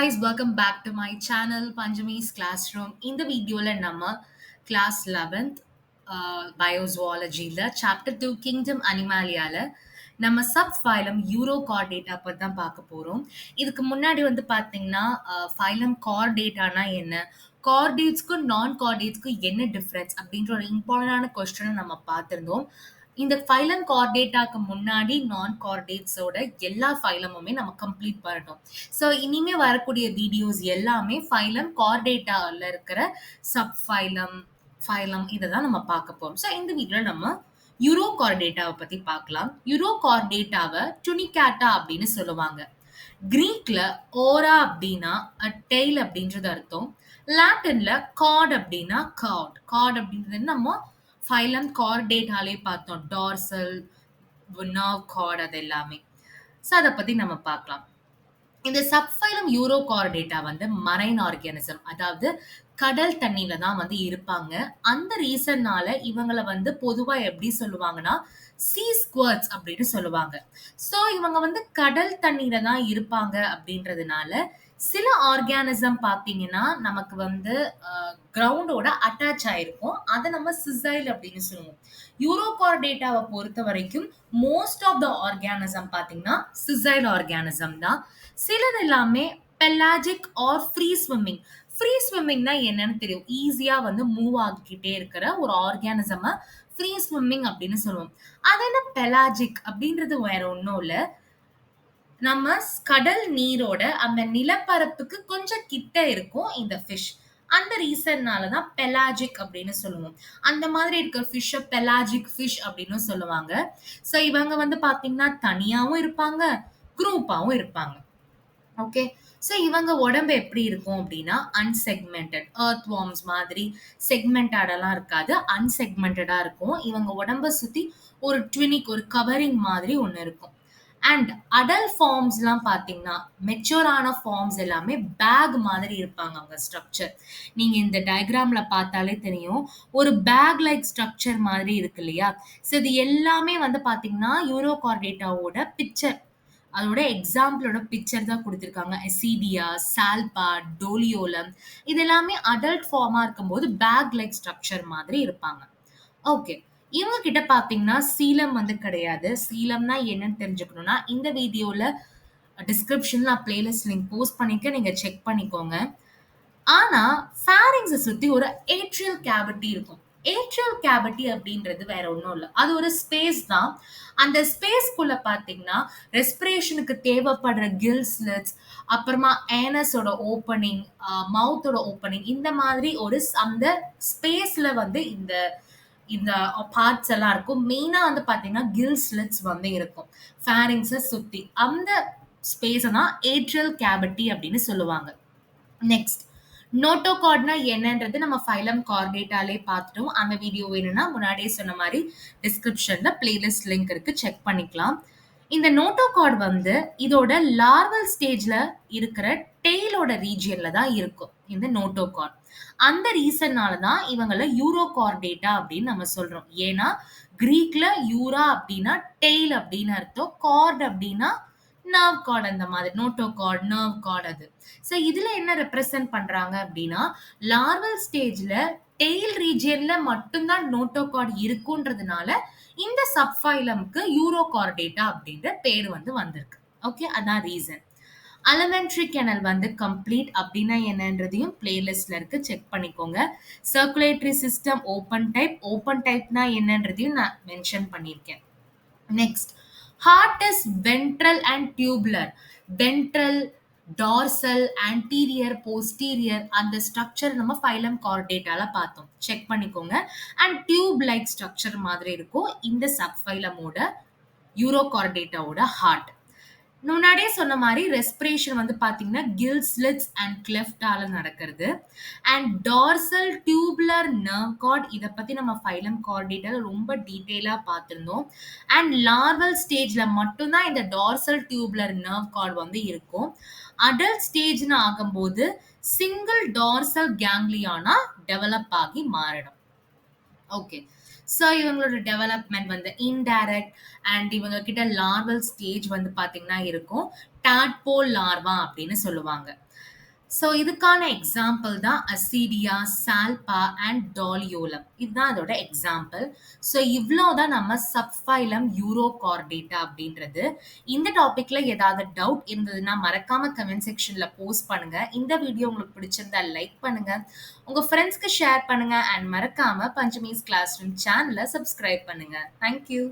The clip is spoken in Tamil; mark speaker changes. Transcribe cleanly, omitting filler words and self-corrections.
Speaker 1: guys, welcome back to my channel Panjami's Classroom. இந்த வீடியோல நம்ம class 11th biozoologyல chapter 2 kingdom animaliaல நம்ம சப் ஃபைலம் யூரோகார்டேட்டா பத்தி தான் பார்க்க போறோம். இதுக்கு முன்னாடி வந்து பார்த்தீங்கன்னா ஃபைலம் கார்டேட்டானா என்ன, கார்டேட்ஸ்க்கும் நான் கார்டேட்ஸ்க்கும் என்ன டிஃபரன்ஸ் அப்படின்ற ஒரு இம்பார்ட்டன்டான கொஸ்டினை நம்ம பார்த்திருந்தோம். இந்த ஃபைலம் கார்டேட்டாக்கு முன்னாடி நான் கார்டேட்ஸோட எல்லா ஃபைலமுமே நம்ம கம்ப்ளீட் பண்ணிட்டோம். ஸோ இனிமே வரக்கூடிய வீடியோஸ் எல்லாமே ஃபைலம் கார்டேட்டால இருக்கிற சப் ஃபைலம் ஃபைலம் இதை தான் நம்ம பார்க்க போறோம். ஸோ இந்த வீடியோல நம்ம யூரோகார்டேட்டாவை பத்தி பார்க்கலாம். யூரோகார்டேட்டாவை டுனிகேட்டா அப்படின்னு சொல்லுவாங்க. கிரீக்ல ஓரா அப்படின்னா டெய்ல் அப்படின்றது அர்த்தம். லாட்டின்ல கார்ட் அப்படின்னா கார்ட். கார்ட் அப்படின்றது நம்ம ஃபைலம் கார்டேட்டாலே பார்த்தோம். டார்சல், நர்வ் கார்ட் அது எல்லாமே. ஸோ அதை பத்தி நம்ம பார்க்கலாம். இந்த சப்ஃபைலம் யூரோகார்டேட்டா வந்து மரைன் ஆர்கானிசம், அதாவது கடல் தண்ணியில தான் வந்து இருப்பாங்க. அந்த ரீசன்னால இவங்களை வந்து பொதுவா எப்படி சொல்லுவாங்கன்னா சீ ஸ்குவர்ட்ஸ் அப்படின்னு சொல்லுவாங்க. ஸோ இவங்க வந்து கடல் தண்ணியில தான் இருப்பாங்க அப்படின்றதுனால சில ஆர்கானிசம் பார்த்தீங்கன்னா நமக்கு வந்து கிரவுண்டோட அட்டாச் ஆயிருக்கும். அதை நம்ம சிசைல் அப்படின்னு சொல்லுவோம். யூரோகார்டேட்டாவை பொறுத்த வரைக்கும் மோஸ்ட் ஆஃப் த ஆர்கானிசம் பார்த்தீங்கன்னா சிசைல் ஆர்கானிசம் தான். சிலது எல்லாமே pelagic or free swimming. Free ஸ்விம்மிங்னா என்னன்னு தெரியும். ஈஸியா வந்து மூவ் ஆகிக்கிட்டே இருக்கிற ஒரு ஆர்கானிசம் ஃப்ரீ ஸ்விம்மிங் அப்படின்னு சொல்லுவோம். அது என்ன பெலாஜிக் அப்படின்றது வேற ஒன்றும் இல்லை. நம்ம கடல் நீரோட அந்த நிலப்பரப்புக்கு கொஞ்சம் கிட்ட இருக்கும் இந்த ஃபிஷ். அந்த ரீசன்னால தான் பெலாஜிக் அப்படின்னு சொல்லுவோம். அந்த மாதிரி இருக்க ஃபிஷ்ஷை பெலாஜிக் ஃபிஷ் அப்படின்னு சொல்லுவாங்க. ஸோ இவங்க வந்து பார்த்தீங்கன்னா தனியாகவும் இருப்பாங்க, குரூப்பாகவும் இருப்பாங்க. ஓகே. ஸோ இவங்க உடம்பு எப்படி இருக்கும் அப்படின்னா அன்செக்மெண்டட். எர்த் வார்ம்ஸ் மாதிரி செக்மெண்டடெல்லாம் இருக்காது, அன்செக்மெண்டடா இருக்கும். இவங்க உடம்பை சுற்றி ஒரு ட்வினிக், ஒரு கவரிங் மாதிரி ஒன்று இருக்கும். அண்ட் அடல்ட் ஃபார்ம்ஸ்லாம் பார்த்தீங்கன்னா மெச்சூரான ஃபார்ம்ஸ் எல்லாமே பேக் மாதிரி இருப்பாங்க அவங்க ஸ்ட்ரக்சர். நீங்கள் இந்த டயக்ராமில் பார்த்தாலே தெரியும், ஒரு பேக் லைக் ஸ்ட்ரக்சர் மாதிரி இருக்கு இல்லையா. ஸோ இது எல்லாமே வந்து பார்த்தீங்கன்னா யூரோகார்டேட்டாவோட பிக்சர், அதோட எக்ஸாம்பிளோட பிக்சர் தான் கொடுத்துருக்காங்க. எசிடியா, சால்பா, டோலியோலம் இது எல்லாமே அடல்ட் ஃபார்மாக இருக்கும்போது பேக் லைக் ஸ்ட்ரக்சர் மாதிரி இருப்பாங்க. ஓகே. இவங்க கிட்ட பார்த்தீங்கன்னா சீலம் வந்து கிடையாது. சீலம்னா என்னன்னு தெரிஞ்சுக்கணும்னா இந்த வீடியோவில் டிஸ்கிரிப்ஷனில் நான் பிளேலிஸ்ட் லிங்க் போஸ்ட் பண்ணிக்க, நீங்கள் செக் பண்ணிக்கோங்க. ஆனால் ஃபேரிங்ஸை சுற்றி ஒரு ஏட்ரியல் கேவிட்டி இருக்கும். ஏட்ரியல் கேவிட்டி அப்படின்றது வேற ஒன்றும் இல்லை, அது ஒரு ஸ்பேஸ் தான். அந்த ஸ்பேஸ்க்குள்ள பார்த்தீங்கன்னா ரெஸ்பிரேஷனுக்கு தேவைப்படுற கில் ஸ்லிட்ஸ், அப்புறமா ஏனஸோட ஓப்பனிங், மவுத்தோட ஓப்பனிங், இந்த மாதிரி ஒரு அந்த ஸ்பேஸ்ல வந்து இந்த இந்த பார்ட்ஸ் எல்லாம் இருக்கும். மெயினா வந்து பார்த்தீங்கன்னா கில் ஸ்லிட்ஸ் வந்து இருக்கும் ஃபேரிங்ஸை சுற்றி. அந்த ஸ்பேஸை தான் ஏட்ரியல் கேவிட்டி அப்படின்னு சொல்லுவாங்க. நெக்ஸ்ட், நோட்டோகார்ட்னா என்னன்றது நம்ம ஃபைலம் கார்டேட்டாலே பார்த்துட்டோம். அந்த வீடியோ வேணும்னா முன்னாடியே சொன்ன மாதிரி டிஸ்கிரிப்ஷன்ல பிளேலிஸ்ட் லிங்க் இருக்கு, செக் பண்ணிக்கலாம். இந்த நோட்டோகார்ட் வந்து இதோட லார்வல் ஸ்டேஜ்ல இருக்கிற டெய்லோட ரீஜியன்ல தான் இருக்கும் இந்த நோட்டோகார்ட். அந்த ரீசன்னால தான் இவங்கள யூரோகார்டேட்டா அப்படின்னு நம்ம சொல்றோம். ஏன்னா கிரீக்ல யூரா அப்படின்னா டெய்ல் அப்படின்னு அர்த்தம், கார்ட் அப்படின்னா நர்வ் கார்டு, அந்த மாதிரி நோட்டோகார்ட், நர்வ் கார்டு அது. ஸோ இதுல என்ன ரெப்ரசன்ட் பண்றாங்க அப்படின்னா லார்வல் ஸ்டேஜ்ல டெய்ல் ரீஜியன்ல மட்டும்தான் நோட்டோகார்ட் இருக்குன்றதுனால இந்த சப்ஃபைலம்க்கு யூரோகார்டேட்டா அப்படின்ற பேர் வந்து வந்திருக்கு. ஓகே, அதான் ரீசன். அலிமெண்ட்ரி கெனல் வந்து கம்ப்ளீட் அப்படின்னா என்னன்றதையும் பிளேலிஸ்ட்ல இருக்கு, செக் பண்ணிக்கோங்க. Circulatory system open type, open டைப்னா என்னன்றதையும் நான் மென்ஷன் பண்ணியிருக்கேன். Next, heart is ventral and tubular. Ventral, dorsal, anterior, posterior அந்த ஸ்ட்ரக்சர் நம்ம ஃபைலம் கார்டேட்டால பார்த்தோம், செக் பண்ணிக்கோங்க. அண்ட் டியூப் லைக் ஸ்ட்ரக்சர் மாதிரி இருக்கும் இந்த சப்ஃபைலமோட யூரோகார்டேட்டாவோட ஹார்ட். முன்னாடியே சொன்ன மாதிரி ரெஸ்பிரேஷன் வந்து பார்த்தீங்கன்னா கில் ஸ்லிட்ஸ் அண்ட் கிளெஃப்டால நடக்கிறது. And dorsal tubular nerve card, இதை பற்றி நம்ம ஃபைலம் கார்டேட்டால ரொம்ப டீட்டெயிலாக பார்த்துருந்தோம். அண்ட் லார்வல் ஸ்டேஜில் மட்டும்தான் இந்த டார்சல் டியூபுலர் நர்வ் கார்டு வந்து இருக்கும். அடல்ட் ஸ்டேஜ்னு ஆகும்போது சிங்கிள் டார்சல் கேங்லியானா டெவலப் ஆகி மாறிடும். ஓகே. ஸோ இவங்களோட டெவலப்மெண்ட் வந்து இன்டைரக்ட் அண்ட் இவங்க கிட்ட லார்வல் ஸ்டேஜ் வந்து பார்த்தீங்கன்னா இருக்கும். டாட்போல் லார்வா அப்படின்னு சொல்லுவாங்க. ஸோ இதுக்கான எக்ஸாம்பிள் தான் அசீடியா, சால்பா அண்ட் டாலியோலம். இதுதான் அதோட எக்ஸாம்பிள். ஸோ இவ்ளோ தான் நம்ம சப்ஃபைலம் யூரோகார்டேட்டா அப்படின்றது. இந்த டாபிக்ல ஏதாவது டவுட் இருந்ததுன்னா மறக்காம கமெண்ட் செக்ஷன்ல போஸ்ட் பண்ணுங்க. இந்த வீடியோ உங்களுக்கு பிடிச்சிருந்தா லைக் பண்ணுங்க. உங்க ஃப்ரெண்ட்ஸ்க்கு ஷேர் பண்ணுங்க அண்ட் மறக்காம பஞ்சமீஸ் கிளாஸ் ரூம் சேனலை சப்ஸ்கிரைப் பண்ணுங்க. Thank you.